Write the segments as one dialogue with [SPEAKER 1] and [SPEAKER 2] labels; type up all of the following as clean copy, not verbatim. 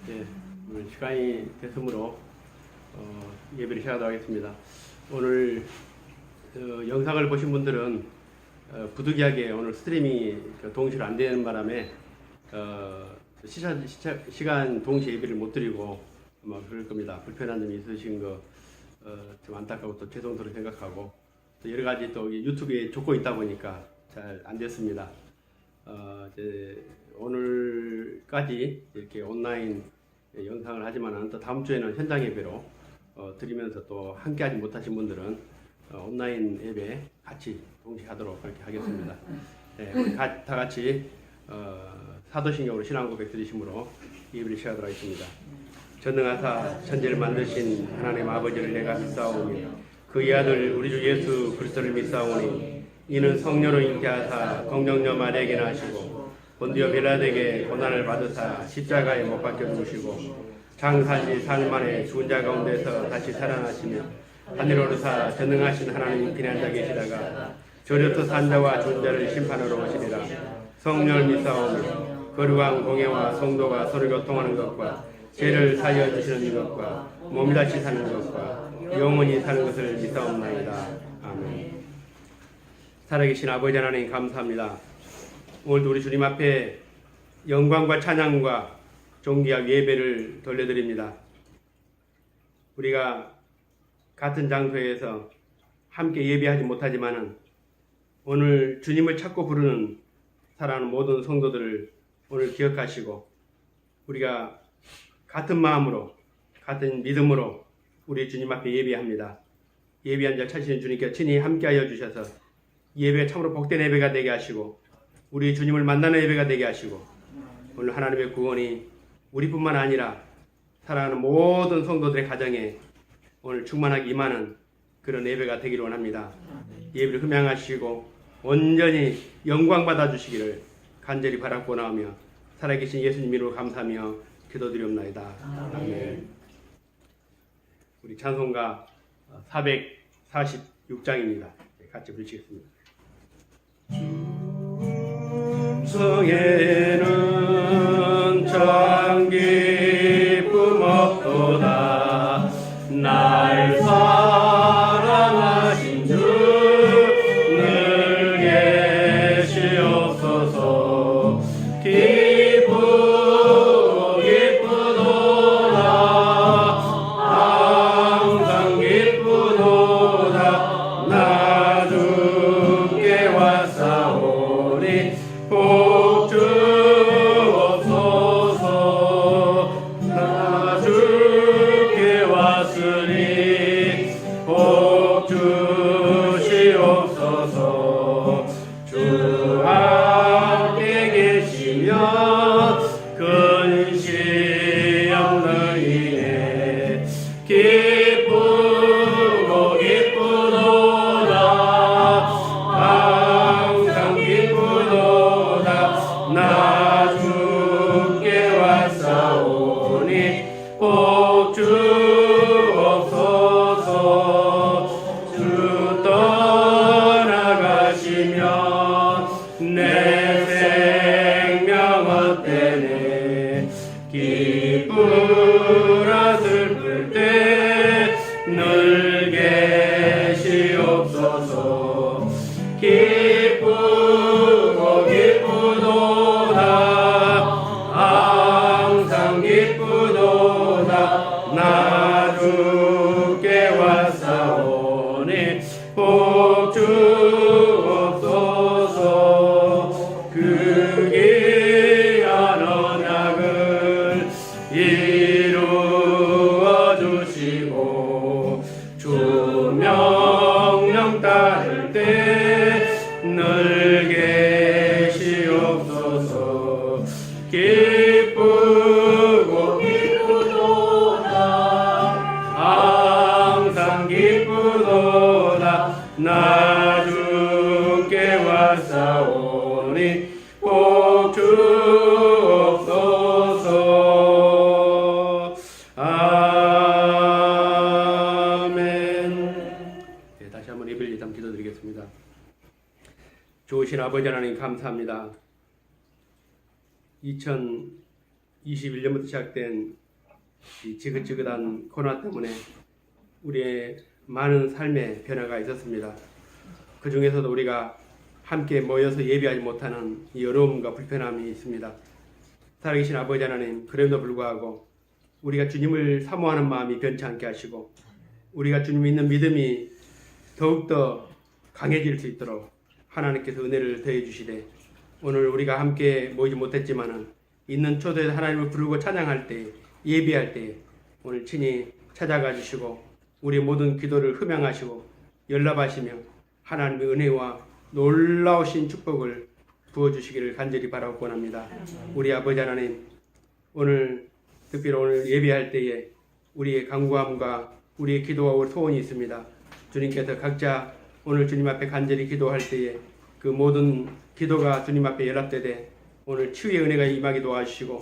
[SPEAKER 1] 예, 오늘 시간이 됐으므로 예배를 시작하도록 하겠습니다. 오늘 영상을 보신 분들은 부득이하게 오늘 스트리밍이 동시로 안 되는 바람에 시간 동시 예배를 못 드리고 아마 그럴 겁니다. 불편한 점이 있으신 거 좀 안타깝고 또 죄송스럽게 생각하고 또 여러 가지 또 유튜브에 조건이 있다 보니까 잘 안 됐습니다. 이제 오늘까지 이렇게 온라인 영상을 하지만 또 다음 주에는 현장 예배로 드리면서 또 함께 하지 못하신 분들은 온라인 예배 같이 동시에 하도록 그렇게 하겠습니다. 네, 우리 다 같이 사도신경으로 신앙 고백 드리심으로 예배를 시작하도록 하겠습니다. 전능하사 천지를 만드신 하나님 아버지를 내가 믿사오니 그의 아들 우리 주 예수 그리스도를 믿사오니 이는 성령으로 잉태하사 동정녀 마리아에게 나시고 본디오 빌라도에게 고난을 받으사 십자가에 못 박혀 죽으시고 장사지 사흘 만에 죽은 자 가운데서 다시 살아나시며 하늘 오르사 전능하신 하나님 인fin에 앉아 계시다가 저리부터 산 자와 죽은 자를 심판하러 오시리라. 성령을 믿사오니 거룩한 공예와 성도가 서로 교통하는 것과 죄를 사하여 주시는 것과 몸이 다시 사는 것과 영원히 사는 것을 믿사옵나이다. 아멘. 살아계신 아버지 하나님 감사합니다. 오늘도 우리 주님 앞에 영광과 찬양과 존귀와 예배를 돌려드립니다. 우리가 같은 장소에서 함께 예배하지 못하지만은 오늘 주님을 찾고 부르는 사랑하는 모든 성도들을 오늘 기억하시고 우리가 같은 마음으로 같은 믿음으로 우리 주님 앞에 예배합니다. 예배한 자 찾으신 주님께 친히 함께하여 주셔서 예배가 참으로 복된 예배가 되게 하시고 우리 주님을 만나는 예배가 되게 하시고 오늘 하나님의 구원이 우리뿐만 아니라 사랑하는 모든 성도들의 가정에 오늘 충만하게 임하는 그런 예배가 되기를 원합니다. 예배를 흠양하시고 온전히 영광 받아주시기를 간절히 바라고 나오며 살아계신 예수님 이름으로 감사하며 기도드리옵나이다. 아멘. 우리 찬송가 446장입니다. 같이 부르시겠습니다. 성에는 참 기쁨 없도다. 날 사랑하신 주 늘 계시옵소서. 나 주께 왔사오니 꼭 주옵소서. 아멘. 네, 다시 한번 예배를 일단 기도드리겠습니다. 좋으신 아버지 하나님 감사합니다. 2021년부터 시작된 이 지긋지긋한 코로나 때문에 우리의 많은 삶의 변화가 있었습니다. 그 중에서도 우리가 함께 모여서 예배하지 못하는 이 어려움과 불편함이 있습니다. 살아계신 아버지 하나님, 그럼에도 불구하고 우리가 주님을 사모하는 마음이 변치 않게 하시고 우리가 주님 믿는 믿음이 더욱더 강해질 수 있도록 하나님께서 은혜를 더해 주시되, 오늘 우리가 함께 모이지 못했지만은 있는 초대에서 하나님을 부르고 찬양할 때, 예배할 때 오늘 친히 찾아가 주시고 우리의 모든 기도를 흠양하시고 연락하시며 하나님의 은혜와 놀라우신 축복을 부어주시기를 간절히 바라고 원합니다. 우리 아버지 하나님, 오늘 특별히 오늘 예배할 때에 우리의 간구함과 우리의 기도와 소원이 있습니다. 주님께서 각자 오늘 주님 앞에 간절히 기도할 때에 그 모든 기도가 주님 앞에 연락되되 오늘 치유의 은혜가 임하게 도와주시고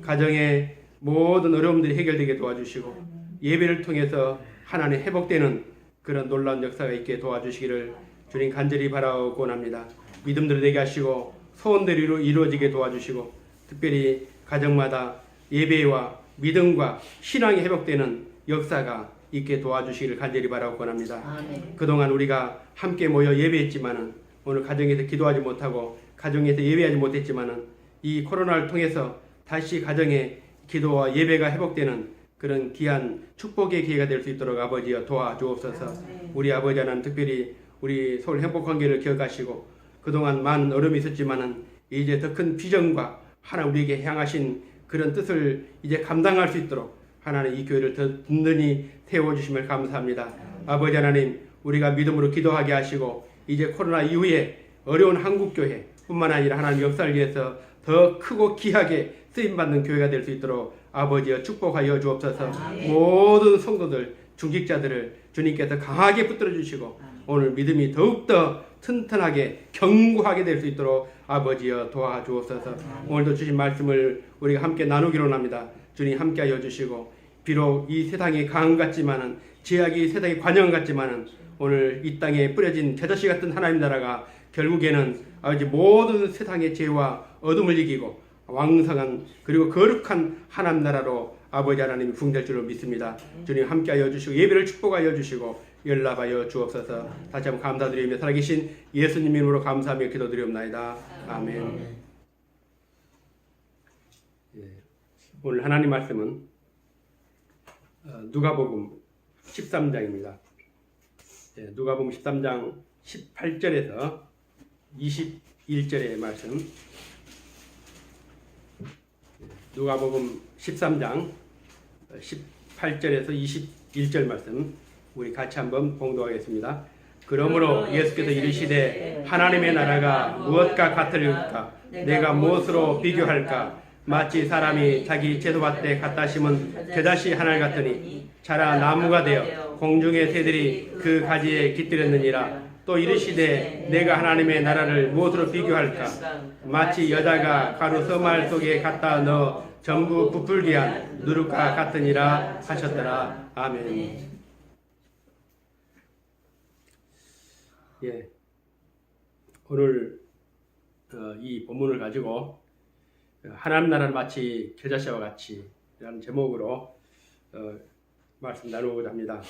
[SPEAKER 1] 가정의 모든 어려움들이 해결되게 도와주시고 예배를 통해서 하나님 회복되는 그런 놀라운 역사가 있게 도와주시기를 주님 간절히 바라고 원합니다. 믿음대로 되게 하시고 소원대로 이루어지게 도와주시고 특별히 가정마다 예배와 믿음과 신앙이 회복되는 역사가 있게 도와주시기를 간절히 바라고 원합니다. 아멘. 그동안 우리가 함께 모여 예배했지만은 오늘 가정에서 기도하지 못하고 가정에서 예배하지 못했지만은 이 코로나를 통해서 다시 가정의 기도와 예배가 회복되는 그런 귀한 축복의 기회가 될 수 있도록 아버지여 도와주옵소서. 아멘. 우리 아버지 하나님, 특별히 우리 서울 행복관계를 기억하시고 그동안 많은 어려움이 있었지만은 이제 더 큰 비전과 하나님 우리에게 향하신 그런 뜻을 이제 감당할 수 있도록 하나님 이 교회를 더 든든히 태워주심을 감사합니다. 아버지 하나님, 우리가 믿음으로 기도하게 하시고 이제 코로나 이후에 어려운 한국교회 뿐만 아니라 하나님 역사를 위해서 더 크고 귀하게 쓰임받는 교회가 될 수 있도록 아버지여 축복하여 주옵소서. 모든 성도들, 중직자들을 주님께서 강하게 붙들어 주시고 오늘 믿음이 더욱더 튼튼하게 견고하게 될 수 있도록 아버지여 도와주옵소서. 오늘도 주신 말씀을 우리가 함께 나누기로 합니다. 주님 함께하여 주시고 비록 이 세상이 강한 같지만은 제약이 세상의 관영 같지만은 오늘 이 땅에 뿌려진 겨자씨 같은 하나님 나라가 결국에는 아버지 모든 세상의 죄와 어둠을 이기고 왕성한 그리고 거룩한 하나님 나라로 아버지 하나님이 부흥될 줄로 믿습니다. 주님 함께하여 주시고 예배를 축복하여 주시고 연락하여 주옵소서. 다시 한번 감사드리며 살아계신 예수님 이름으로 감사하며 기도드리옵나이다. 아멘. 예. 오늘 하나님 말씀은 누가복음 13장입니다. 예, 누가복음 13장 18절에서 21절의 말씀. 누가복음 13장 18절에서 21절 말씀 우리 같이 한번 봉독하겠습니다. 그러므로 예수께서 이르시되 하나님의 나라가 무엇과 같으리까? 내가 무엇으로 비교할까? 마치 사람이 자기 제도밭에 갖다 심은 겨자씨 하나를 같으니 자라 나무가 되어 공중의 새들이 그 가지에 깃들였느니라. 또 이르시되 내가 하나님의 나라를 무엇으로 비교할까? 마치 여자가 가루 서말 속에 갖다 넣어 전부 부풀게 한 누룩과 같으니라 하셨더라. 아멘. 예, 오늘 이 본문을 가지고 하나님 나라는 마치 겨자씨와 같이 라는 제목으로 말씀 나누고자 합니다.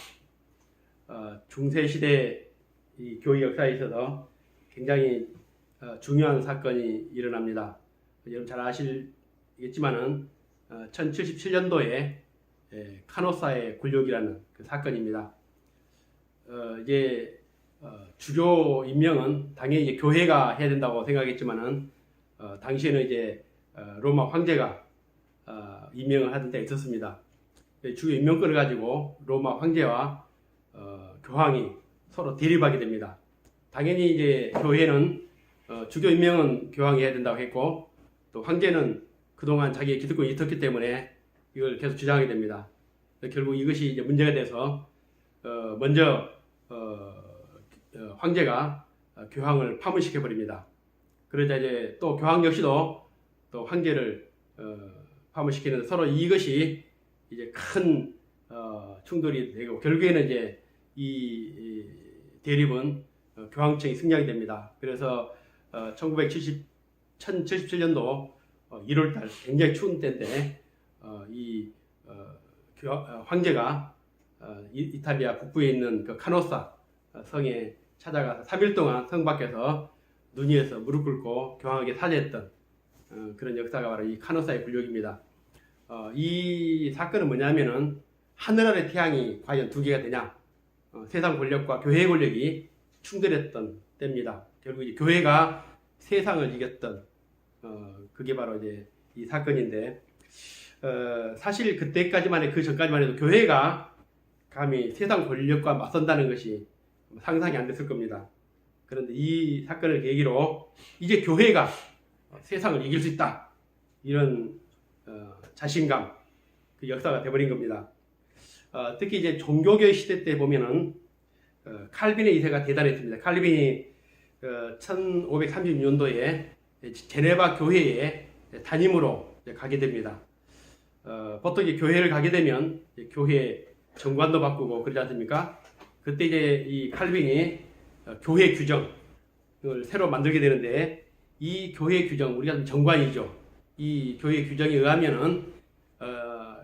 [SPEAKER 1] 중세시대 이 교회 역사에 있어서 굉장히 중요한 사건이 일어납니다. 여러분 잘 아시겠지만은 1077년도에 카노사의 굴욕이라는 그 사건입니다. 이제 주교 임명은 당연히 이제 교회가 해야 된다고 생각했지만은 당시에는 이제 로마 황제가 임명을 하던 때가 있었습니다. 주교 임명권을 가지고 로마 황제와 교황이 서로 대립하게 됩니다. 당연히 이제 교회는 주교 임명은 교황이 해야 된다고 했고 또 황제는 그동안 자기의 기득권이 있었기 때문에 이걸 계속 주장하게 됩니다. 결국 이것이 이제 문제가 돼서 먼저 황제가 교황을 파문시켜 버립니다. 그러자 이제 또 교황 역시도 또 황제를 파문시키는 서로 이것이 이제 큰 충돌이 되고 결국에는 이제 이 대립은 교황청이 승리하게 됩니다. 그래서 1077년도 1월달 굉장히 추운 때인데 황제가 이탈리아 북부에 있는 그 카노사 성에 찾아가서 3일 동안 성 밖에서 눈 위에서 무릎 꿇고 교황에게 사죄했던 그런 역사가 바로 이 카노사의 굴욕입니다. 이 사건은 뭐냐면은 하늘 아래 태양이 과연 두 개가 되냐, 세상 권력과 교회의 권력이 충돌했던 때입니다. 결국 이제 교회가 세상을 이겼던 그게 바로 이제 이 사건인데, 사실 그때까지만 그 전까지만 해도 교회가 감히 세상 권력과 맞선다는 것이 상상이 안 됐을 겁니다. 그런데 이 사건을 계기로 이제 교회가 세상을 이길 수 있다, 이런 자신감, 그 역사가 돼버린 겁니다. 특히 이제 종교개혁 시대 때 보면은 칼빈의 2세가 대단했습니다. 칼빈이 1536년도에 제네바 교회에 담임으로 가게 됩니다. 보통 이제 교회를 가게 되면 교회 정관도 바꾸고 그러지 않습니까? 그때 이제 이 칼빈이 교회 규정을 새로 만들게 되는데, 이 교회 규정, 우리가 정관이죠. 이 교회 규정에 의하면은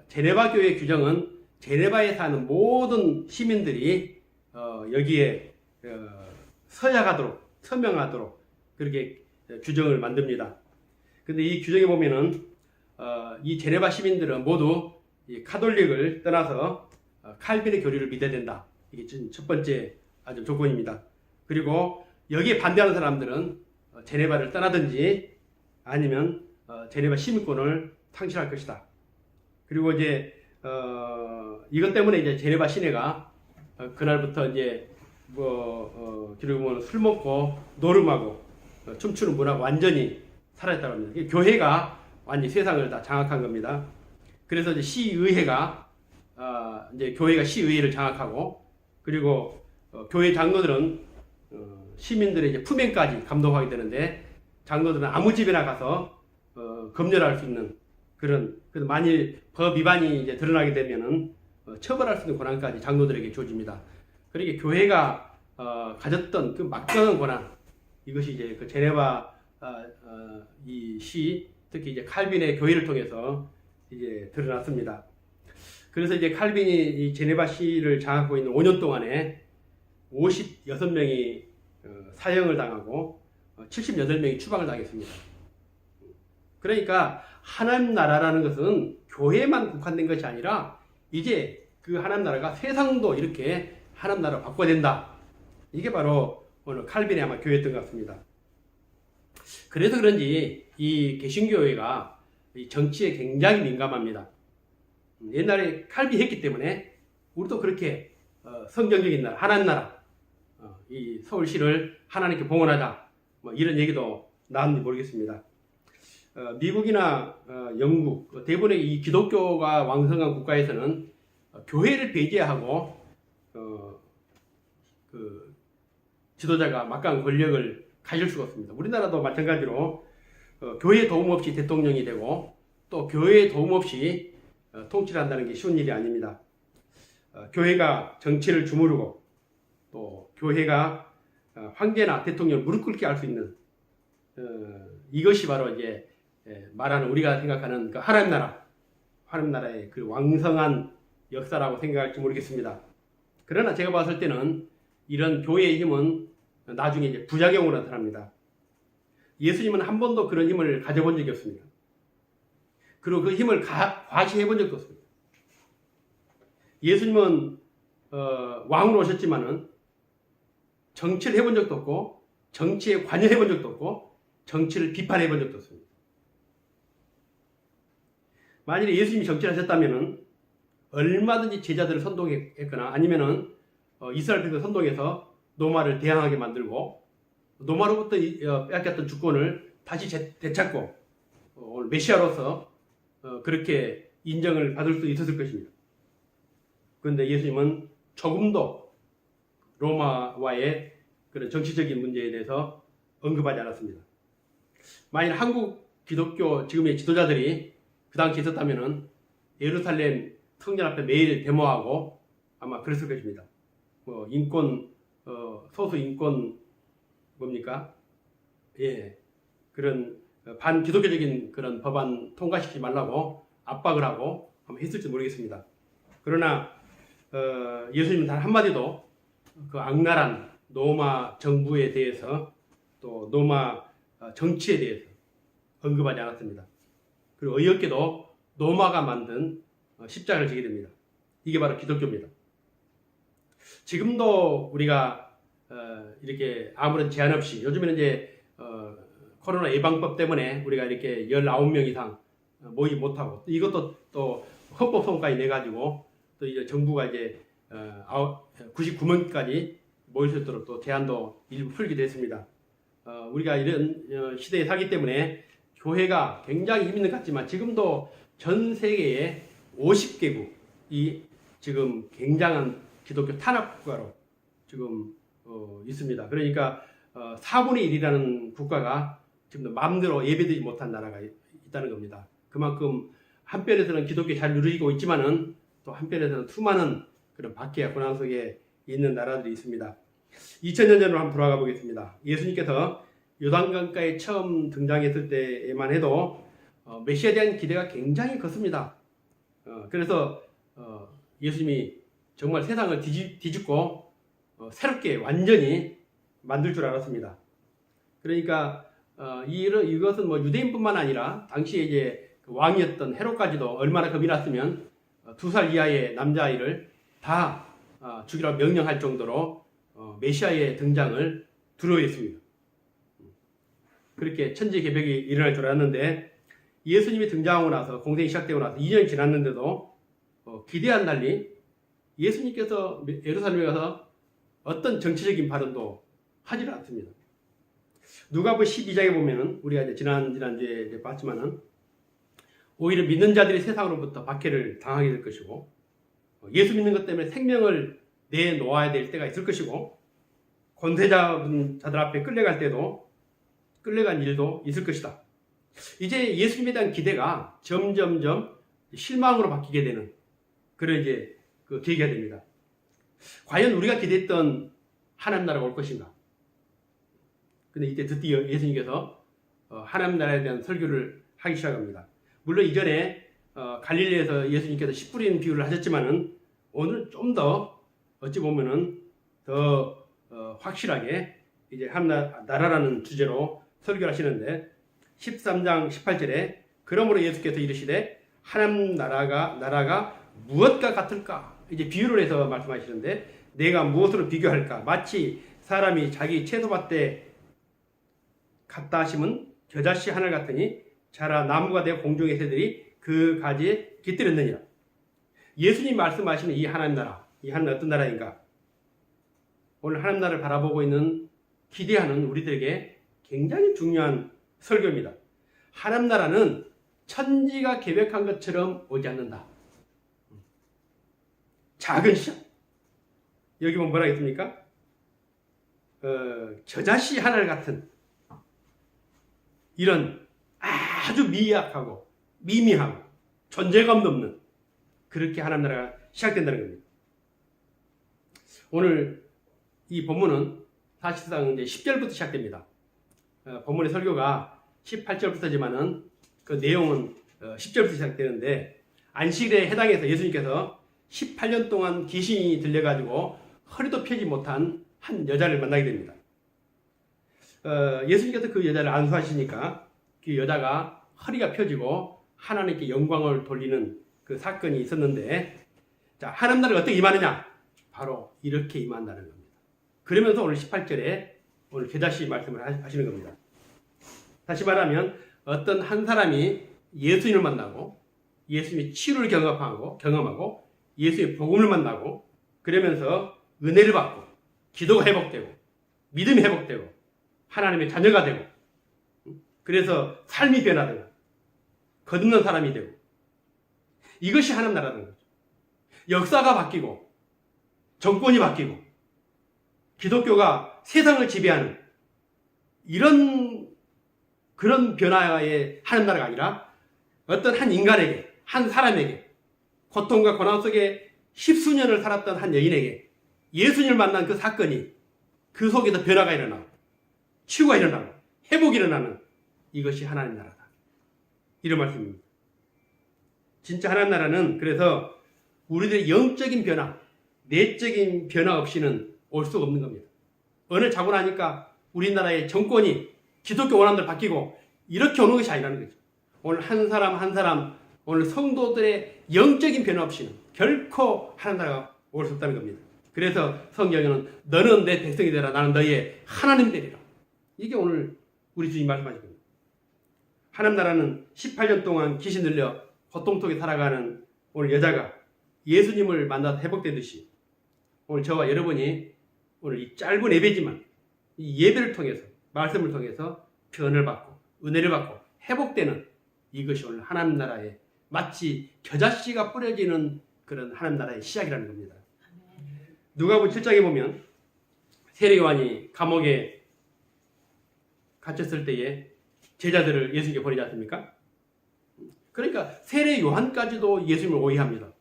[SPEAKER 1] 제네바 교회 규정은 제네바에 사는 모든 시민들이 여기에 서명하도록 그렇게 규정을 만듭니다. 근데 이 규정에 보면은 이 제네바 시민들은 모두 이 카톨릭을 떠나서 칼빈의 교리를 믿어야 된다. 이게 첫 번째 아주 조건입니다. 그리고 여기에 반대하는 사람들은 제네바를 떠나든지 아니면 제네바 시민권을 상실할 것이다. 그리고 이제 이것 때문에 이제 제네바 시내가 그날부터 이제 그리고 뭐 술 먹고 노름하고 춤추는 문화가 완전히 사라졌다고 합니다. 교회가 완전히 세상을 다 장악한 겁니다. 그래서 이제 시의회가 이제 교회가 시의회를 장악하고, 그리고 교회 장로들은 시민들의 이제 품행까지 감독하게 되는데, 장로들은 아무 집에나 가서 검열할 수 있는 그래서 만일 법 위반이 이제 드러나게 되면은 처벌할 수 있는 권한까지 장로들에게 주어집니다. 그러니까 교회가 가졌던 그 막강한 권한, 이것이 이제 그 제네바 이 시, 특히 이제 칼빈의 교회를 통해서 이제 드러났습니다. 그래서 이제 칼빈이 이 제네바 시를 장악하고 있는 5년 동안에 56명이 사형을 당하고 78명이 추방을 당했습니다. 그러니까 하나님 나라라는 것은 교회만 국한된 것이 아니라 이제 그 하나님 나라가 세상도 이렇게 하나님 나라로 바꿔야 된다. 이게 바로 오늘 칼빈의 아마 교회였던 것 같습니다. 그래서 그런지 이 개신교회가 이 정치에 굉장히 민감합니다. 옛날에 칼빈이 했기 때문에 우리도 그렇게 성경적인 나라, 하나님 나라, 이 서울시를 하나님께 봉헌하자, 뭐 이런 얘기도 나왔는지 모르겠습니다. 미국이나 영국 대부분의 이 기독교가 왕성한 국가에서는 교회를 배제하고 그 지도자가 막강한 권력을 가질 수가 없습니다. 우리나라도 마찬가지로 교회의 도움 없이 대통령이 되고 또 교회의 도움 없이 통치를 한다는 게 쉬운 일이 아닙니다. 교회가 정치를 주무르고 또 교회가 황제나 대통령을 무릎 꿇게 할 수 있는 이것이 바로 이제 말하는 우리가 생각하는 그 하나님 나라의 그 왕성한 역사라고 생각할지 모르겠습니다. 그러나 제가 봤을 때는 이런 교회의 힘은 나중에 이제 부작용으로 나타납니다. 예수님은 한 번도 그런 힘을 가져본 적이 없습니다. 그리고 그 힘을 과시해 본 적도 없습니다. 예수님은 왕으로 오셨지만은 정치를 해본 적도 없고 정치에 관여해 본 적도 없고 정치를 비판해 본 적도 없습니다. 만일에 예수님이 정치를 하셨다면은 얼마든지 제자들을 선동했거나 아니면은 이스라엘 백성을 선동해서 로마를 대항하게 만들고 로마로부터 빼앗겼던 주권을 다시 되찾고 오늘 메시아로서 그렇게 인정을 받을 수 있었을 것입니다. 그런데 예수님은 조금도 로마와의 그런 정치적인 문제에 대해서 언급하지 않았습니다. 만일 한국 기독교 지금의 지도자들이 그 당시에 있었다면은 예루살렘 성전 앞에 매일 데모하고 아마 그랬을 것입니다. 뭐 인권 소수 인권 뭡니까? 예, 그런 반기독교적인 그런 법안 통과시키지 말라고 압박을 하고 아마 했을지 모르겠습니다. 그러나 예수님은 단 한마디도 그 악랄한 로마 정부에 대해서 또 로마 정치에 대해서 언급하지 않았습니다. 그리고 어이없게도 로마가 만든 십자가를 지게 됩니다. 이게 바로 기독교입니다. 지금도 우리가 이렇게 아무런 제한 없이 요즘에는 이제 코로나 예방법 때문에 우리가 이렇게 19명 이상 모이지 못하고 이것도 또 헌법소원까지 내가지고 또 이제 정부가 이제 99명까지 모일 수 있도록 또 제한도 일부 풀기도 했습니다. 우리가 이런 시대에 살기 때문에 교회가 굉장히 힘 있는 것 같지만 지금도 전 세계에 50개국이 지금 굉장한 기독교 탄압국가로 지금 있습니다. 그러니까 4분의 1이라는 국가가 지금 마음대로 예배드리지 못한 나라가 있다는 겁니다. 그만큼 한편에서는 기독교 잘 누리고 있지만은 또 한편에서는 수많은 그런 박해와 고난 속에 있는 나라들이 있습니다. 2000년 전으로 한번 돌아가 보겠습니다. 예수님께서 요단강가에 처음 등장했을 때에만 해도 메시아에 대한 기대가 굉장히 컸습니다. 그래서 예수님이 정말 세상을 뒤집고 새롭게 완전히 만들 줄 알았습니다. 그러니까 이것은 뭐 유대인뿐만 아니라 당시에 이제 그 왕이었던 헤롯까지도 얼마나 겁이 났으면 2살 이하의 남자아이를 다 죽이라고 명령할 정도로 메시아의 등장을 두려워했습니다. 그렇게 천지개벽이 일어날 줄 알았는데 예수님이 등장하고 나서 공생이 시작되고 나서 2년이 지났는데도 기대한 달리 예수님께서 예루살렘에 가서 어떤 정치적인 발언도 하지 않습니다. 누가복음 12장에 보면은 우리가 이제 지난주에 봤지만은 오히려 믿는 자들이 세상으로부터 박해를 당하게 될 것이고 예수 믿는 것 때문에 생명을 내놓아야 될 때가 있을 것이고 권세자들 앞에 끌려갈 때도 끌려간 일도 있을 것이다. 이제 예수님에 대한 기대가 점점점 실망으로 바뀌게 되는 그런 이제 그 계기가 됩니다. 과연 우리가 기대했던 하나님 나라가 올 것인가? 근데 이때 드디어 예수님께서 하나님 나라에 대한 설교를 하기 시작합니다. 물론 이전에 갈릴리에서 예수님께서 씨 뿌리는 비유를 하셨지만은 오늘 좀 더 어찌 보면은 더 확실하게 이제 하나님 나라라는 주제로 설교를 하시는데 13장 18절에 그러므로 예수께서 이르시되 하나님 나라가 무엇과 같을까? 이제 비유를 해서 말씀하시는데 내가 무엇으로 비교할까? 마치 사람이 자기 채소밭에 갖다 심은 겨자씨 하늘 같으니 자라 나무가 되어 공중의 새들이 그 가지에 깃들였느니라. 예수님 말씀하시는 이 하나님 나라, 이 하나님 어떤 나라인가? 오늘 하나님 나라를 바라보고 있는 기대하는 우리들에게 굉장히 중요한 설교입니다. 하나님 나라는 천지가 계획한 것처럼 오지 않는다. 작은 시작. 여기 보면 뭐라 했습니까? 겨자씨 하늘 같은 이런 아주 미약하고 미미하고 존재감도 없는 그렇게 하나님 나라가 시작된다는 겁니다. 오늘 이 본문은 사실상 이제 10절부터 시작됩니다. 본문의 설교가 18절부터지만은 그 내용은 10절부터 시작되는데 안식일에 해당해서 예수님께서 18년 동안 귀신이 들려가지고 허리도 펴지 못한 한 여자를 만나게 됩니다. 예수님께서 그 여자를 안수하시니까 그 여자가 허리가 펴지고 하나님께 영광을 돌리는 그 사건이 있었는데 자, 하나님 나라가 어떻게 임하느냐? 바로 이렇게 임한다는 겁니다. 그러면서 오늘 18절에 오늘 겨자씨 말씀을 하시는 겁니다. 다시 말하면 어떤 한 사람이 예수님을 만나고 예수님의 치유를 경험하고 예수의 복음을 만나고 그러면서 은혜를 받고 기도가 회복되고 믿음이 회복되고 하나님의 자녀가 되고 그래서 삶이 변화되고 거듭난 사람이 되고 이것이 하나님 나라는 거죠. 역사가 바뀌고 정권이 바뀌고 기독교가 세상을 지배하는 그런 변화의 하나님 나라가 아니라 어떤 한 인간에게 한 사람에게 고통과 고난 속에 십수년을 살았던 한 여인에게 예수님을 만난 그 사건이 그 속에서 변화가 일어나고 치유가 일어나고 회복이 일어나는 이것이 하나님 나라다. 이런 말씀입니다. 진짜 하나님 나라는 그래서 우리들의 영적인 변화, 내적인 변화 없이는 올 수가 없는 겁니다. 어느 자고 나니까 우리나라의 정권이 기독교 원한대로 바뀌고 이렇게 오는 것이 아니라는 거죠. 오늘 한 사람 한 사람, 오늘 성도들의 영적인 변화 없이는 결코 하나님 나라가 올 수 없다는 겁니다. 그래서 성경에는 너는 내 백성이 되라, 나는 너희의 하나님 되리라. 이게 오늘 우리 주님 말씀하신 겁니다. 하나님 나라는 18년 동안 귀신 들려 고통 속에 살아가는 오늘 여자가 예수님을 만나서 회복되듯이 오늘 저와 여러분이 오늘 이 짧은 예배지만 이 예배를 통해서 말씀을 통해서 변을 받고 은혜를 받고 회복되는 이것이 오늘 하나님 나라의 마치 겨자씨가 뿌려지는 그런 하나님 나라의 시작이라는 겁니다. 누가복음 7장에 보면 세례 요한이 감옥에 갇혔을 때에 제자들을 예수님께 보내지 않습니까? 그러니까 세례 요한까지도 예수님을 오해합니다.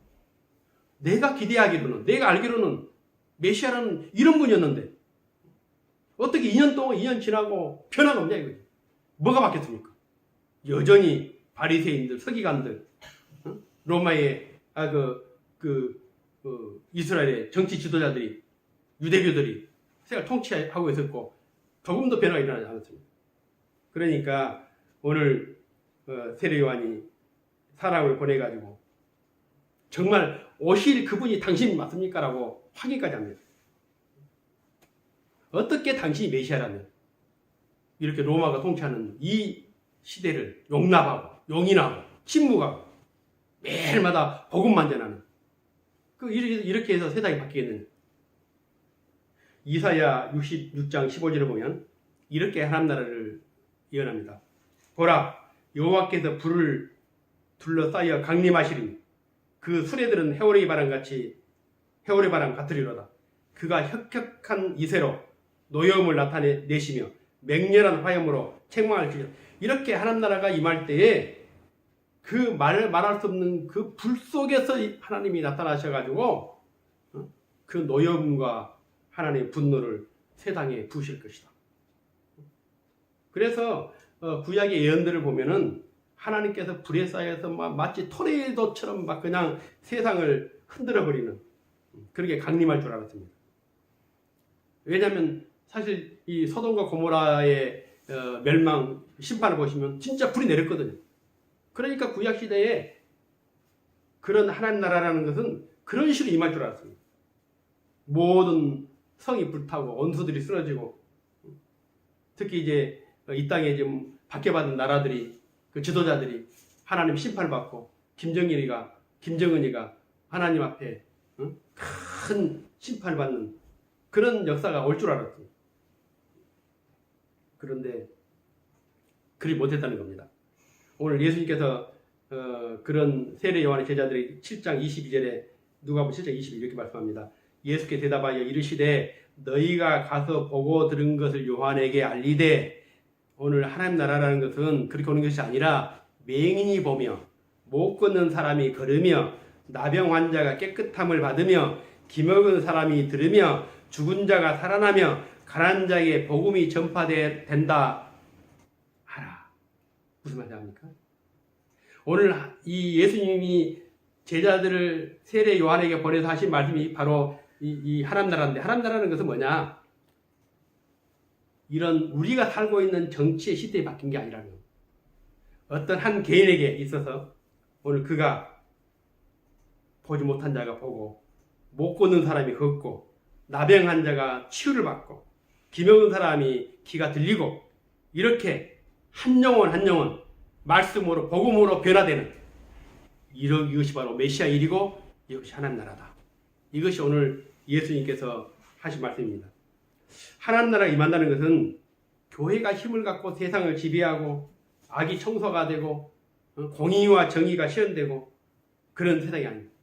[SPEAKER 1] 내가 기대하기로는, 내가 알기로는 메시아는 이런 분이었는데 어떻게 2년 동안 2년 지나고 변화가 없냐 이거죠. 뭐가 바뀌었습니까? 여전히 바리새인들, 서기관들, 로마의 이스라엘의 정치 지도자들이, 유대교들이 세상을 통치하고 있었고 조금도 변화가 일어나지 않았습니다. 그러니까 오늘 세례 요한이 사람을 보내가지고 정말 오실 그분이 당신 맞습니까? 라고 확인까지 합니다. 어떻게 당신이 메시아라면 이렇게 로마가 통치하는 이 시대를 용납하고 용인하고 침묵하고 매일마다 복음만 전하는 이렇게 해서 세상이 바뀌겠느냐. 이사야 66장 15절을 보면 이렇게 하나님 나라를 예언합니다. 보라, 여호와께서 불을 둘러싸여 강림하시리니 그 수레들은 해오리 바람 같으리로다. 그가 혁혁한 이새로 노여움을 나타내시며 맹렬한 화염으로 책망할지니라. 이렇게 하나님 나라가 임할 때에 그 말할 수 없는 그 불 속에서 하나님이 나타나셔가지고 그 노여움과 하나님의 분노를 세상에 부으실 것이다. 그래서 구약의 예언들을 보면은 하나님께서 불에 쌓여서 마치 토네이도처럼 막 그냥 세상을 흔들어 버리는 그렇게 강림할 줄 알았습니다. 왜냐하면 사실 이 소돔과 고모라의 멸망 심판을 보시면 진짜 불이 내렸거든요. 그러니까 구약 시대에 그런 하나님 나라라는 것은 그런 식으로 임할 줄 알았습니다. 모든 성이 불타고 원수들이 쓰러지고 특히 이제 이 땅에 좀 박해받은 나라들이 그 지도자들이 하나님 심판을 받고 김정은이가 하나님 앞에 큰 심판을 받는 그런 역사가 올 줄 알았습니다. 그런데 그리 못했다는 겁니다. 오늘 예수님께서 그런 세례 요한의 제자들이 7장 22절에 누가복음 7장 22절 이렇게 말씀합니다. 예수께 대답하여 이르시되 너희가 가서 보고 들은 것을 요한에게 알리되 오늘 하나님 나라라는 것은 그렇게 오는 것이 아니라 맹인이 보며 못 걷는 사람이 걸으며 나병 환자가 깨끗함을 받으며 기먹은 사람이 들으며 죽은 자가 살아나며 가난한 자에게 복음이 전파된다 하라. 무슨 말인지 압니까? 오늘 이 예수님이 제자들을 세례 요한에게 보내서 하신 말씀이 바로 이 하나님 나라인데 하나님 나라는 것은 뭐냐? 이런 우리가 살고 있는 정치의 시대에 바뀐 게 아니라는 겁니다. 어떤 한 개인에게 있어서 오늘 그가 보지 못한 자가 보고 못 걷는 사람이 걷고 나병 환자가 치유를 받고 기먹은 사람이 귀가 들리고 이렇게 한 영혼 한 영혼 말씀으로 복음으로 변화되는 이것이 바로 메시아 일이고 이것이 하나님 나라다. 이것이 오늘 예수님께서 하신 말씀입니다. 하나님 나라가 임한다는 것은 교회가 힘을 갖고 세상을 지배하고 악이 청소가 되고 공의와 정의가 실현되고 그런 세상이 아닙니다.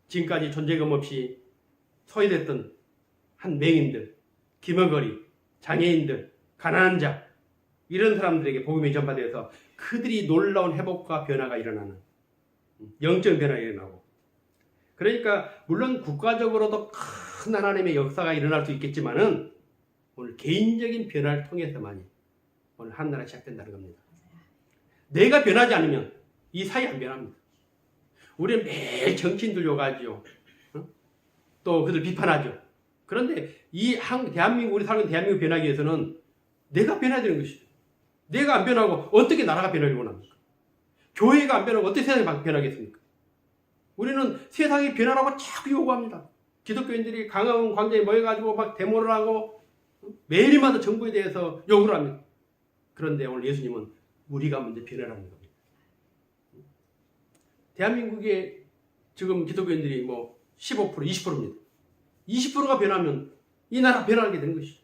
[SPEAKER 1] 지금까지 존재감 없이 소외됐던 한 맹인들, 기머거리, 장애인들, 가난한 자 이런 사람들에게 복음이 전파되어서 그들이 놀라운 회복과 변화가 일어나는 영적 변화가 일어나고 그러니까 물론 국가적으로도 큰 하나님의 역사가 일어날 수 있겠지만은 오늘 개인적인 변화를 통해서만이 오늘 하나님 나라가 시작된다는 겁니다. 내가 변하지 않으면 이 사회 안 변합니다. 우리는 매일 정치인들 욕하죠. 또 그들 비판하죠. 그런데 대한민국, 우리 살고 있는 대한민국 변하기 위해서는 내가 변해야 되는 것이죠. 내가 안 변하고 어떻게 나라가 변하려고 합니까? 교회가 안 변하고 어떻게 세상이 변하겠습니까? 우리는 세상이 변하라고 자꾸 요구합니다. 기독교인들이 강화문 광장에 모여가지고 막 데모를 하고 매일마다 정부에 대해서 요구를 합니다. 그런데 오늘 예수님은 우리가 먼저 변하라는 겁니다. 대한민국의 지금 기독교인들이 뭐 15%, 20%입니다. 20%가 변하면 이 나라 변하게 되는 것이죠.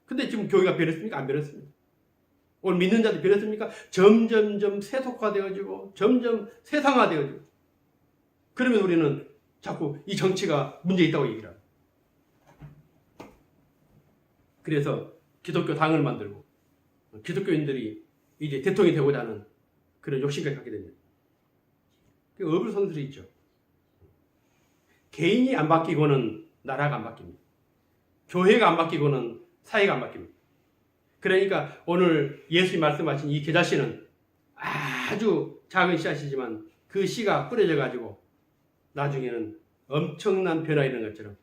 [SPEAKER 1] 근데 지금 교회가 변했습니까? 안 변했습니다. 오늘 믿는 자들 변했습니까? 점점점 세속화되어지고 점점 세상화되어지고 그러면 우리는 자꾸 이 정치가 문제 있다고 얘기를 합니다. 그래서 기독교 당을 만들고 기독교인들이 이제 대통령이 되고자 하는 그런 욕심까지 갖게 됩니다. 그 어불성설이 있죠. 개인이 안 바뀌고는 나라가 안 바뀝니다. 교회가 안 바뀌고는 사회가 안 바뀝니다. 그러니까 오늘 예수님 말씀하신 이 겨자씨는 아주 작은 씨앗이지만 그 씨가 뿌려져 가지고 나중에는 엄청난 변화가 있는 것처럼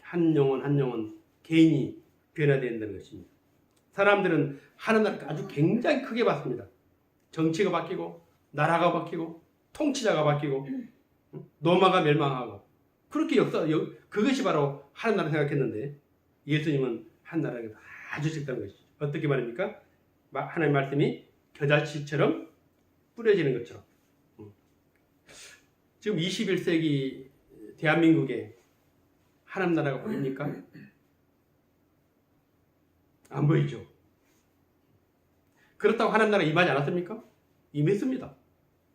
[SPEAKER 1] 한 영혼 한 영혼 개인이 변화된다는 것입니다. 사람들은 하는 나라를 아주 굉장히 크게 봤습니다. 정치가 바뀌고 나라가 바뀌고 통치자가 바뀌고 로마가 멸망하고 그렇게 그것이 바로 하는 나라 생각했는데 예수님은 한 나라가 아주 적다는 것이죠. 어떻게 말입니까? 하나님의 말씀이 겨자씨처럼 뿌려지는 것처럼. 지금 21세기 대한민국에 하나님 나라가 보입니까? 안 보이죠. 그렇다고 하나님 나라가 임하지 않았습니까? 임했습니다.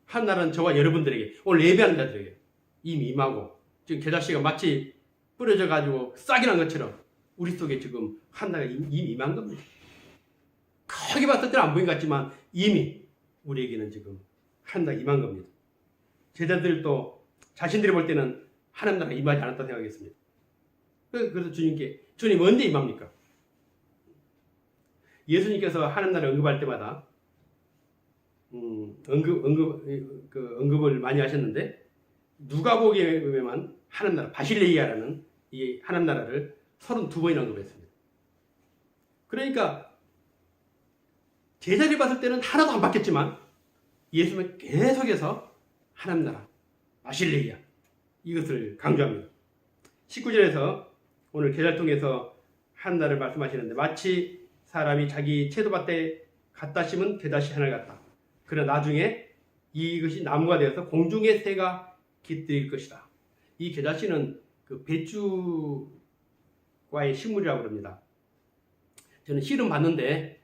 [SPEAKER 1] 하나님 나라는 저와 여러분들에게 오늘 예배하는 자들에게 이미 임하고 지금 겨자씨가 마치 뿌려져 가지고 싹이 난 것처럼 우리 속에 지금 하나님 나라가 이미 임한 겁니다. 크게 봤을 때는 안 보인 것 같지만 이미 우리에게는 지금 하나님 나라가 임한 겁니다. 제자들도 자신들이 볼 때는 하나님 나라가 임하지 않았다 생각했습니다. 그래서 주님께 주님 언제 임합니까? 예수님께서 하나님 나라 언급할 때마다 언급을 많이 하셨는데 누가복음에만 하나님 나라 바실레이아라는 이 하나님 나라를 32번이나 언급했습니다. 그러니까 제자들이 봤을 때는 하나도 안 바뀌었지만 예수님은 계속해서 하나님 나라 바실레이아 이것을 강조합니다. 19절에서 오늘 계절 통해서 하나님 나라를 말씀하시는데 마치 사람이 자기 채소밭에 갖다 심은 겨자씨 하나를 갖다. 그러나 나중에 이것이 나무가 되어서 공중의 새가 깃들 것이다. 이 겨자씨는 그 배추과의 식물이라고 합니다. 저는 씨름 봤는데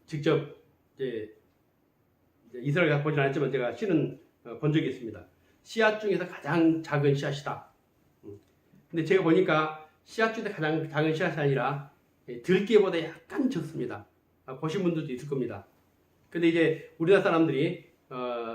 [SPEAKER 1] 직접 이스라엘 가서 보진 않았지만 제가 씨는 본 적이 있습니다. 씨앗 중에서 가장 작은 씨앗이다. 근데 제가 보니까 씨앗 중에 가장 작은 씨앗이 아니라 들깨보다 약간 적습니다. 보신 분들도 있을 겁니다. 근데 이제 우리나라 사람들이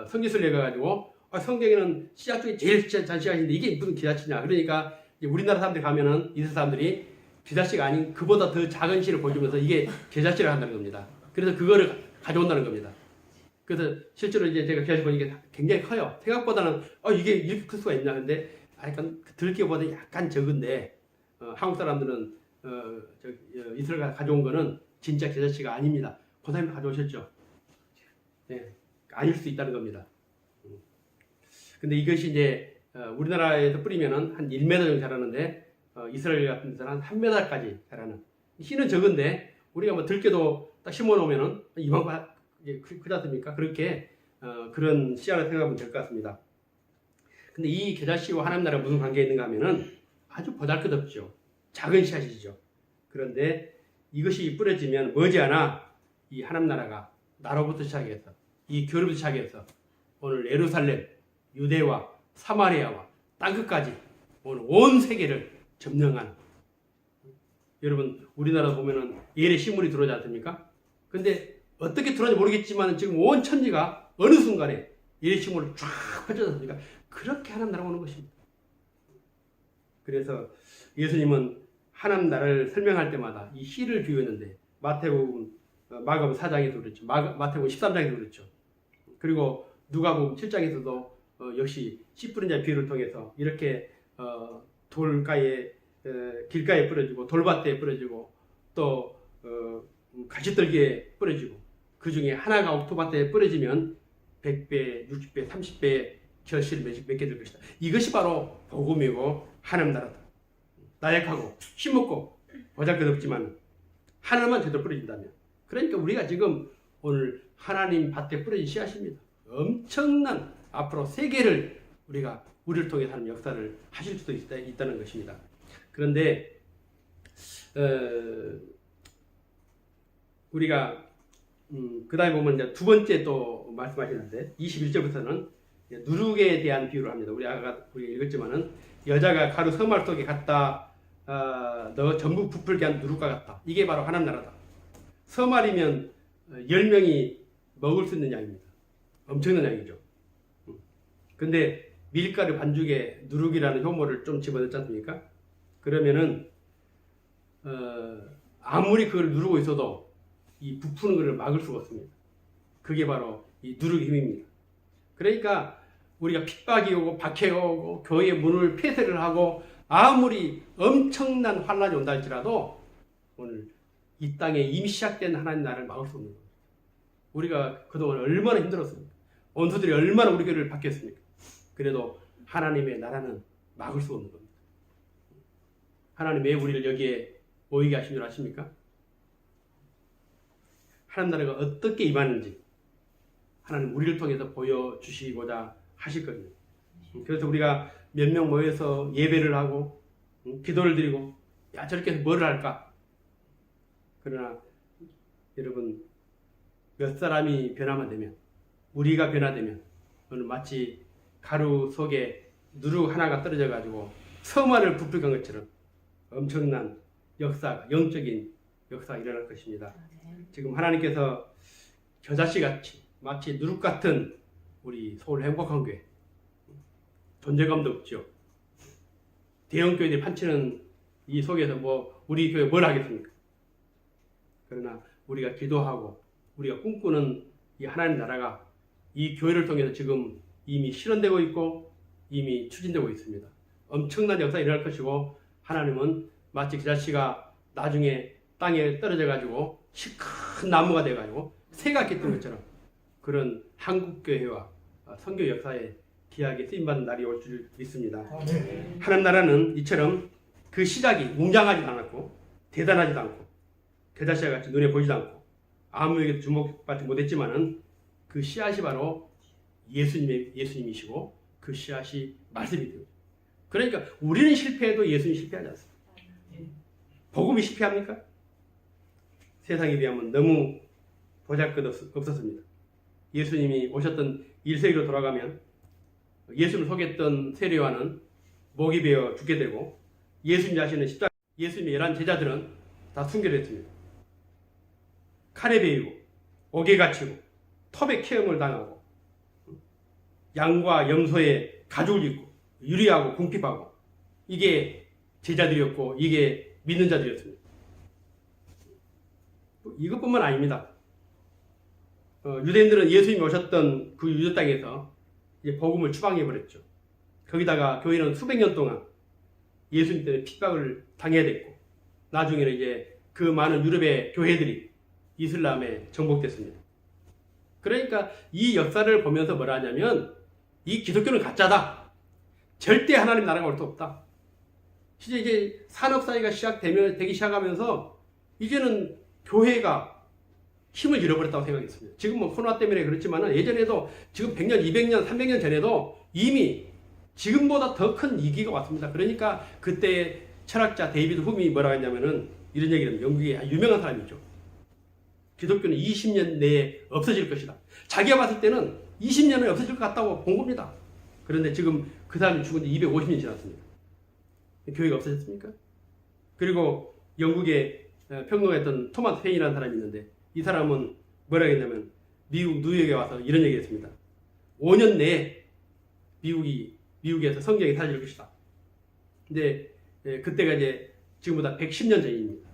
[SPEAKER 1] 성경을 읽어가지고 성경에는 씨앗 중에 제일 작은 씨앗인데 이게 무슨 겨자씨냐. 그러니까 우리나라 사람들이 가면은 이스라엘 사람들이 겨자씨가 아닌 그보다 더 작은 씨를 보여주면서 이게 겨자씨를 한다는 겁니다. 그래서 그거를 가져온다는 겁니다. 그래서 실제로 이제 제가 겨자씨 보니까 굉장히 커요. 생각보다는 이게 이렇게 클 수가 있나. 근데 약간 들깨보다 약간 적은데 한국 사람들은 이스라엘 가져온 거는 진짜 겨자씨가 아닙니다. 고사님 가져오셨죠? 네, 아닐 수 있다는 겁니다. 근데 이것이 이제 우리나라에서 뿌리면은 한 1m 정도 자라는데 이스라엘 같은 데서는 한 1m까지 자라는. 씨는 적은데 우리가 뭐 들깨도 딱 심어 놓으면은 이만큼 크지 않습니까? 그렇게 그런 씨앗을 생각하면 될 것 같습니다. 근데 이 겨자씨와 하나님 나라가 무슨 관계가 있는가 하면은 아주 보잘것없죠. 작은 씨앗이죠. 그런데 이것이 뿌려지면 머지않아 이 하나님 나라가 나로부터 시작해서 이 교회부터 시작해서 오늘 예루살렘, 유대와 사마리아와 땅끝까지 오늘 온 세계를 점령하는. 여러분 우리나라 보면은 예레 신물이 들어오지 않습니까? 근데 어떻게 들어오는지 모르겠지만 지금 온 천지가 어느 순간에 예레 신물을 쫙 펼쳐졌습니까? 그렇게 하나님 나라가 오는 것입니다. 그래서 예수님은 하나님 나라를 설명할 때마다 이 씨를 비유했는데 마태복음 마가복음 4장에도 그렇죠. 마태복음 13장에도 그렇죠. 그리고 누가복음 7장에서도 역시 씨 뿌린 자의 비유를 통해서 이렇게 돌가에 길가에 뿌려지고 돌밭에 뿌려지고 또 가시떨기에 뿌려지고 그 중에 하나가 옥토밭에 뿌려지면 100배, 60배, 30배 결실을 맺게 될 것이다. 이것이 바로 복음이고 하나님 나라다. 나약하고 힘없고 보잘것없지만 하나만 제대로 뿌려진다면, 그러니까 우리가 지금 오늘 하나님 밭에 뿌려진 씨앗입니다. 엄청난 앞으로 세계를 우리를 통해 하는 역사를 하실 수도 있다는 것입니다. 그런데 우리가 그 다음에 보면 이제 두 번째 또 말씀하시는데 21절부터는 누룩에 대한 비유를 합니다. 우리가 읽었지만은 여자가 가루 서말 속에 갖다 너 전부 부풀게 한 누룩과 같다. 이게 바로 하나님 나라다. 서말이면 10명이 먹을 수 있는 양입니다. 엄청난 양이죠. 근데 밀가루 반죽에 누룩이라는 효모를 좀 집어넣지 않습니까? 그러면은 아무리 그걸 누르고 있어도 이 부푸는 것을 막을 수가 없습니다. 그게 바로 이 누룩의 힘입니다. 그러니까 우리가 핍박이 오고 박해가 오고 교회의 문을 폐쇄를 하고 아무리 엄청난 환란이 온다 할지라도 오늘 이 땅에 이미 시작된 하나님 나라를 막을 수 없는 겁니다. 우리가 그동안 얼마나 힘들었습니까? 원수들이 얼마나 우리 교회를 박했습니까? 그래도 하나님의 나라는 막을 수 없는 겁니다. 하나님 왜 우리를 여기에 모이게 하신 줄 아십니까? 하나님 나라가 어떻게 임하는지 하나님 우리를 통해서 보여주시고자 하실 겁니다. 그래서 우리가 몇 명 모여서 예배를 하고 기도를 드리고 야 저렇게 해서 뭐를 할까? 그러나 여러분 몇 사람이 변화만 되면, 우리가 변화되면 오늘 마치 가루 속에 누룩 하나가 떨어져 가지고 서만을 부풀간 것처럼 엄청난 역사, 영적인 역사가 일어날 것입니다. 지금 하나님께서 겨자씨같이 마치 누룩 같은 우리 서울 행복한 교회, 존재감도 없죠. 대형 교회들이 판치는 이 속에서 우리 교회 뭘 하겠습니까? 그러나 우리가 기도하고 우리가 꿈꾸는 이 하나님 나라가 이 교회를 통해서 지금 이미 실현되고 있고 이미 추진되고 있습니다. 엄청난 역사가 일어날 것이고 하나님은 마치 겨자씨가 나중에 땅에 떨어져 가지고 큰 나무가 돼 가지고 새가 깃든 것처럼 그런 한국교회와 선교 역사에 귀하게 쓰임받는 날이 올 줄 믿습니다. 하나님 나라는 이처럼 그 시작이 웅장하지도 않았고 대단하지도 않고 겨자씨와 같이 눈에 보이지도 않고 아무에게도 주목받지 못했지만은 그 씨앗이 바로 예수님이시고 그 씨앗이 말씀이 되죠. 그러니까 우리는 실패해도 예수님 실패하지 않습니다. 복음이 실패합니까? 세상에 비하면 너무 보잘것없었습니다. 예수님이 오셨던 1세기로 돌아가면 예수를 속였던 세례요한은 목이 베어 죽게 되고 예수님 자신은 예수님의 11 제자들은 다 순교했습니다. 칼에 베이고 옥에 갇히고 톱에 체험을 당하고 양과 염소에 가죽을 입고 유리하고 궁핍하고 이게 제자들이었고 이게 믿는 자들이었습니다. 이것뿐만 아닙니다. 유대인들은 예수님이 오셨던 그 유대 땅에서 이제 복음을 추방해버렸죠. 거기다가 교회는 수백 년 동안 예수님 때문에 핍박을 당해야 됐고 나중에는 이제 그 많은 유럽의 교회들이 이슬람에 정복됐습니다. 그러니까 이 역사를 보면서 뭐라 하냐면 이 기독교는 가짜다. 절대 하나님 나라가 올 수 없다. 이제 산업사회가 되기 시작하면서 이제는 교회가 힘을 잃어버렸다고 생각했습니다. 지금 코로나 때문에 그렇지만 예전에도 지금 100년, 200년, 300년 전에도 이미 지금보다 더 큰 위기가 왔습니다. 그러니까 그때 철학자 데이비드 훔이 뭐라고 했냐면은 이런 얘기를 합니다. 영국의 유명한 사람이죠. 기독교는 20년 내에 없어질 것이다. 자기가 봤을 때는 20년에 없어질 것 같다고 본 겁니다. 그런데 지금 그 사람이 죽은 지 250년 지났습니다. 교회가 없어졌습니까? 그리고 영국의 평론가였던 토마스 페인이라는 사람이 있는데 이 사람은 뭐라고 했냐면 미국 뉴욕에 와서 이런 얘기를 했습니다. 5년 내에 미국에서 성경이 사라질 것이다. 근데 그때가 이제 지금보다 110년 전입니다.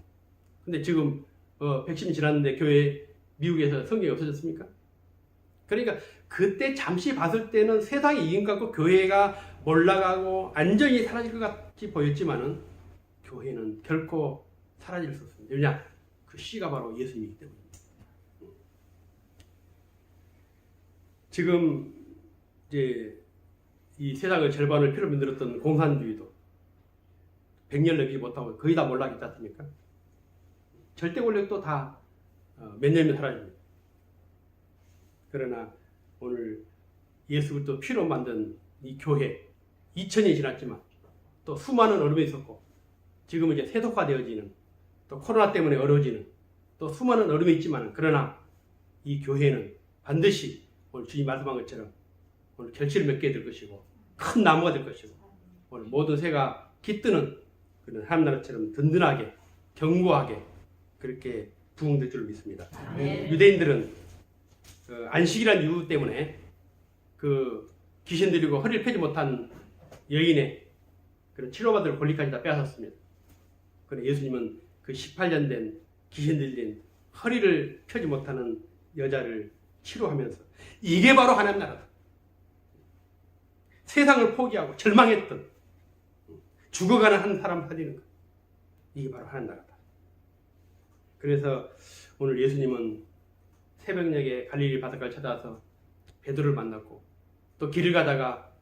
[SPEAKER 1] 근데 지금 110년 지났는데 교회 미국에서 성경이 없어졌습니까? 그러니까 그때 잠시 봤을 때는 세상이 이긴 것 같고 교회가 올라가고 안전히 사라질 것 같이 보였지만은 교회는 결코 사라질 수 없습니다. 왜냐? 그 씨가 바로 예수님이기 때문입니다. 지금 이제 이 세상의 절반을 피로 만들었던 공산주의도 100년 넘기지 못하고 거의 다 몰락했지 않습니까? 절대 권력도 다 몇 년이면 사라집니다. 그러나 오늘 예수 그리스도 피로 만든 이 교회 2000년이 지났지만 또 수많은 어려움이 있었고 지금은 이제 세속화되어지는 또 코로나 때문에 어려워지는 또 수많은 어려움이 있지만 그러나 이 교회는 반드시 오늘 주님 말씀한 것처럼 오늘 결실을 맺게 될 것이고 큰 나무가 될 것이고 오늘 모든 새가 깃드는 그런 하나님 나라처럼 든든하게 견고하게 그렇게 부흥될 줄 믿습니다. 유대인들은 안식이라는 이유 때문에 그 귀신 들이고 허리를 펴지 못한 여인의 그런 치료받을 권리까지 다 빼앗았습니다. 그런데 예수님은 그 18년 된 귀신 들린 허리를 펴지 못하는 여자를 치료하면서 이게 바로 하나님 나라다. 세상을 포기하고 절망했던 죽어가는 한 사람 살리는 것. 이게 바로 하나님 나라다. 그래서 오늘 예수님은 새벽녘에 갈릴리 바닷가를 찾아와서 베드로를 만났고 또 길을 가다가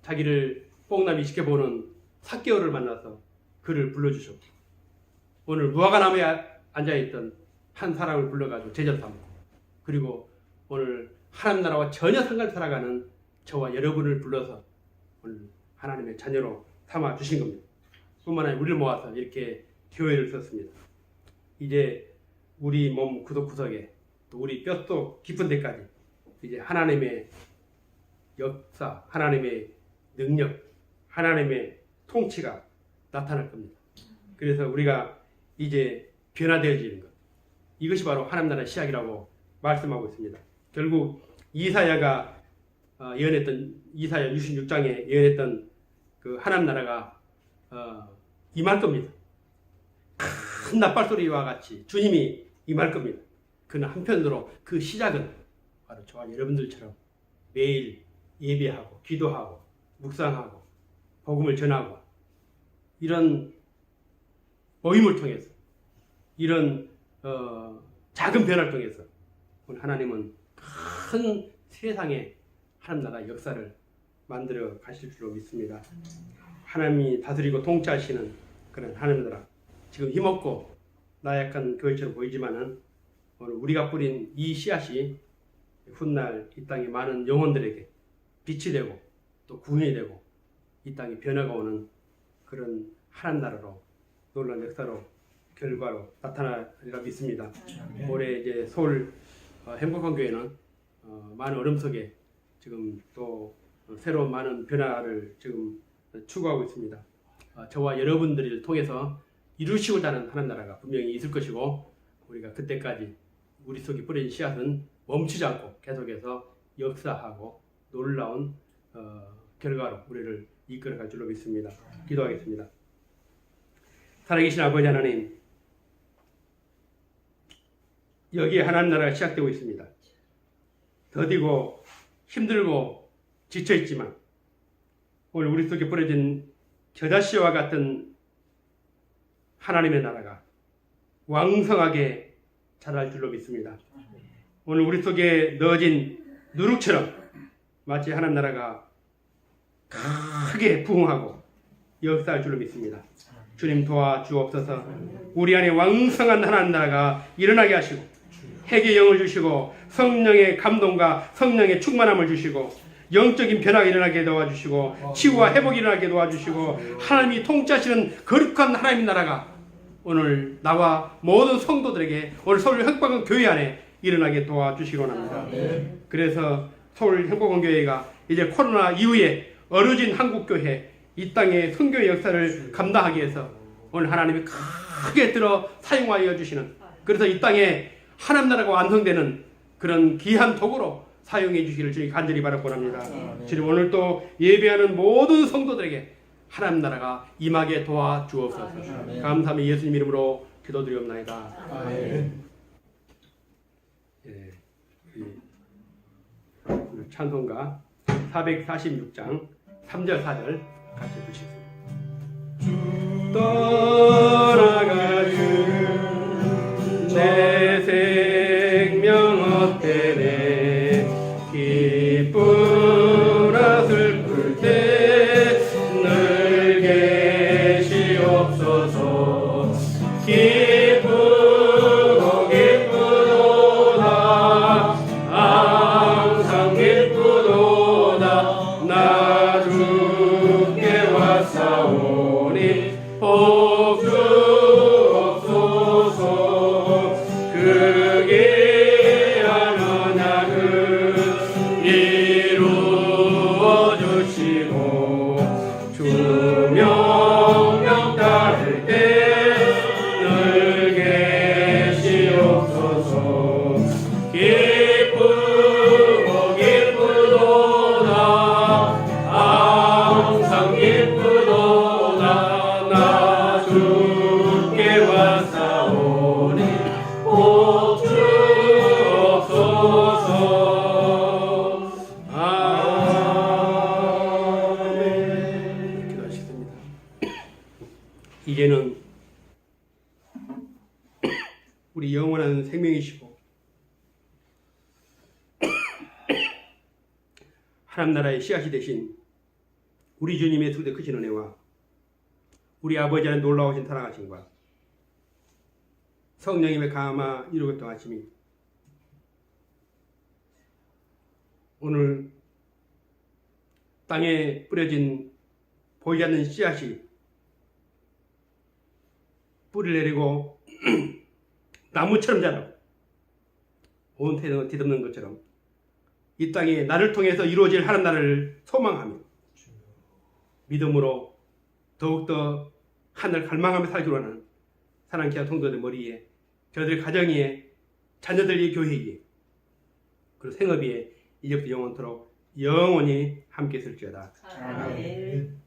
[SPEAKER 1] 자기를 뽕나비 지켜보는 삭개오를 만나서 그를 불러주셨고 오늘 무화과나무에 앉아있던 한 사람을 불러가지고 제자 삼고 그리고 오늘 하나님 나라와 전혀 상관 살아가는 저와 여러분을 불러서 오늘 하나님의 자녀로 삼아 주신 겁니다. 뿐만 아니라 우리를 모아서 이렇게 교회를 썼습니다. 이제 우리 몸 구석구석에 또 우리 뼛속 깊은 데까지 이제 하나님의 역사, 하나님의 능력, 하나님의 통치가 나타날 겁니다. 그래서 우리가 이제 변화되어지는 것. 이것이 바로 하나님 나라의 시작이라고 말씀하고 있습니다. 결국 이사야가 예언했던 이사야 66장에 예언했던 그 하나님 나라가 임할 겁니다. 큰 나팔소리와 같이 주님이 임할 겁니다. 그는 한편으로 그 시작은 바로 저와 여러분들처럼 매일 예배하고 기도하고 묵상하고 복음을 전하고 이런 모임을 통해서 이런 작은 변화를 통해서 오늘 하나님은 큰 세상에 하나님 나라 역사를 만들어 가실 줄로 믿습니다. 하나님이 다스리고 통치하시는 그런 하나님 나라 지금 힘없고 나약한 교회처럼 보이지만은 오늘 우리가 뿌린 이 씨앗이 훗날 이 땅의 많은 영혼들에게 빛이 되고 또 구원이 되고 이 땅에 변화가 오는 그런 하나님 나라로 놀라운 역사로 결과로 나타나리라 믿습니다. 올해 이제 서울 행복한 교회는 많은 어려움 속에 지금 또 새로운 많은 변화를 지금 추구하고 있습니다. 저와 여러분들을 통해서 이루시고자 하는 하나님 나라가 분명히 있을 것이고 우리가 그때까지 우리 속에 뿌려진 씨앗은 멈추지 않고 계속해서 역사하고 놀라운 결과로 우리를 이끌어갈 줄로 믿습니다. 기도하겠습니다. 살아계신 아버지 하나님, 여기에 하나님 나라가 시작되고 있습니다. 더디고 힘들고 지쳐있지만 오늘 우리 속에 뿌려진 겨자씨와 같은 하나님의 나라가 왕성하게 자랄 줄로 믿습니다. 오늘 우리 속에 넣어진 누룩처럼 마치 하나님 나라가 크게 부흥하고 역사할 줄로 믿습니다. 주님 도와주옵소서. 우리 안에 왕성한 하나님 나라가 일어나게 하시고 회개의 영을 주시고 성령의 감동과 성령의 충만함을 주시고 영적인 변화가 일어나게 도와주시고 치유와 회복이 일어나게 도와주시고 하나님이 통치하시는 거룩한 하나님의 나라가 오늘 나와 모든 성도들에게 오늘 서울 행복한 교회 안에 일어나게 도와주시곤 합니다. 그래서 서울 행복한 교회가 이제 코로나 이후에 어려진 한국교회 이 땅의 선교의 역사를 감당하기 위해서 오늘 하나님이 크게 들어 사용하여 주시는 그래서 이 땅에 하나님 나라가 완성되는 그런 귀한 도구로 사용해 주시기를 주님 간절히 바라고 합니다. 주님 오늘 또 예배하는 모든 성도들에게 하나님 나라가 임하게 도와주옵소서. 감사하며 예수님 이름으로 기도드리옵나이다. 아멘. 찬송가 446장 3절 4절 같이 부르시겠습니다. 떠나가는 내 생명 어때네 기쁘나 슬플 때 늘 계시옵소서 기쁘고 기쁘도다 항상 기쁘도다 나 주께 왔사오니 복주옵소서 그게 언약을 이루어 주시고 주 명령 따를 때 늘 계시옵소서 기쁘고 기쁘도다 항상 기쁘도다 나 주께 왔사오니 복주옵소서 아멘. 기도하시겠습니다. 이제는 우리 영원한 생명이시고 하나님 나라의 씨앗이 되신 우리 주님의 수대 크신 은혜와 우리 아버지 하나님 놀라우신 사랑하심과 성령님의 감화 이루고 동하심이 오늘 땅에 뿌려진 보이지 않는 씨앗이 뿌리를 내리고 나무처럼 자라고 온 세상을 뒤덮는 것처럼 이 땅에 나를 통해서 이루어질 하나님 나라를 소망하며 믿음으로 더욱더 하늘을 갈망하며 살기로 하는 사랑하는 귀한 성도들 머리에 저들 가정에 자녀들의 교회에 그리고 생업에 이제부터 영원토록 영원히 함께 있을지어다.
[SPEAKER 2] 아멘.